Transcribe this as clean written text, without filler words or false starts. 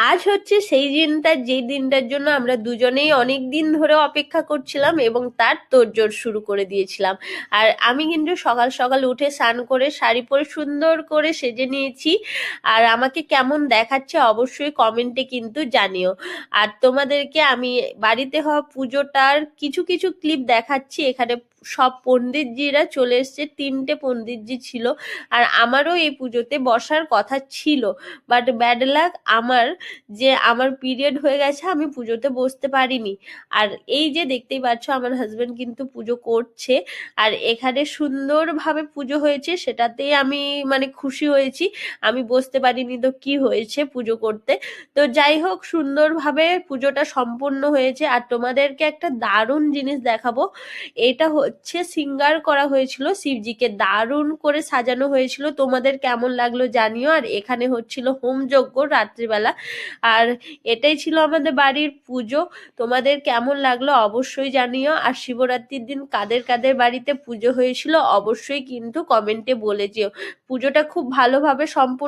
আজ হচ্ছে সেই দিনটা, যেই দিনটার জন্য আমরা দুজনেই অনেক দিন ধরে অপেক্ষা করছিলাম এবং তার তোড়জোড় শুরু করে দিয়েছিলাম। আর আমি কিন্তু সকাল সকাল উঠে স্নান করে শাড়ি পরে সুন্দর করে সেজে নিয়েছি। আর আমাকে কেমন দেখাচ্ছে অবশ্যই কমেন্টে কিন্তু জানিও। আর তোমাদেরকে আমি বাড়িতে হওয়া পুজোটার কিছু কিছু ক্লিপ দেখাচ্ছি। এখানে সব পণ্ডিতজিরা চলে এসছে, 3টে পণ্ডিতজি ছিল। আর আমারও এই পুজোতে বসার কথা ছিল, বাট ব্যাড লাক আমার, যে আমার পিরিয়ড হয়ে গেছে, আমি পুজোতে বসতে পারিনি। আর এই যে দেখতেই পাচ্ছ আমার হাজবেন্ড কিন্তু পুজো করছে। আর এখানে সুন্দরভাবে পুজো হয়েছে, সেটাতেই আমি মানে খুশি হয়েছি। আমি বসতে পারিনি তো কি হয়েছে পুজো করতে। তো যাই হোক, সুন্দরভাবে পুজোটা সম্পূর্ণ হয়েছে। আর তোমাদেরকে একটা দারুণ জিনিস দেখাবো। এটা হচ্ছে সিঙ্গার করা হয়েছিল শিবজিকে, দারুণ করে সাজানো হয়েছিল। তোমাদের কেমন লাগলো জানিও। আর এখানে হচ্ছিল হোমযজ্ঞ রাত্রিবেলা। আর এটাই ছিল আমাদের বাড়ির পুজো। তোমাদের কেমন লাগলো অবশ্যই জানিও। আর শিবরাত্রির দিন কাদের কাদের বাড়িতে পুজো হয়েছিল অবশ্যই কিন্তু কমেন্টে বলে যেও। পুজোটা খুব ভালোভাবে সম্পূর্ণ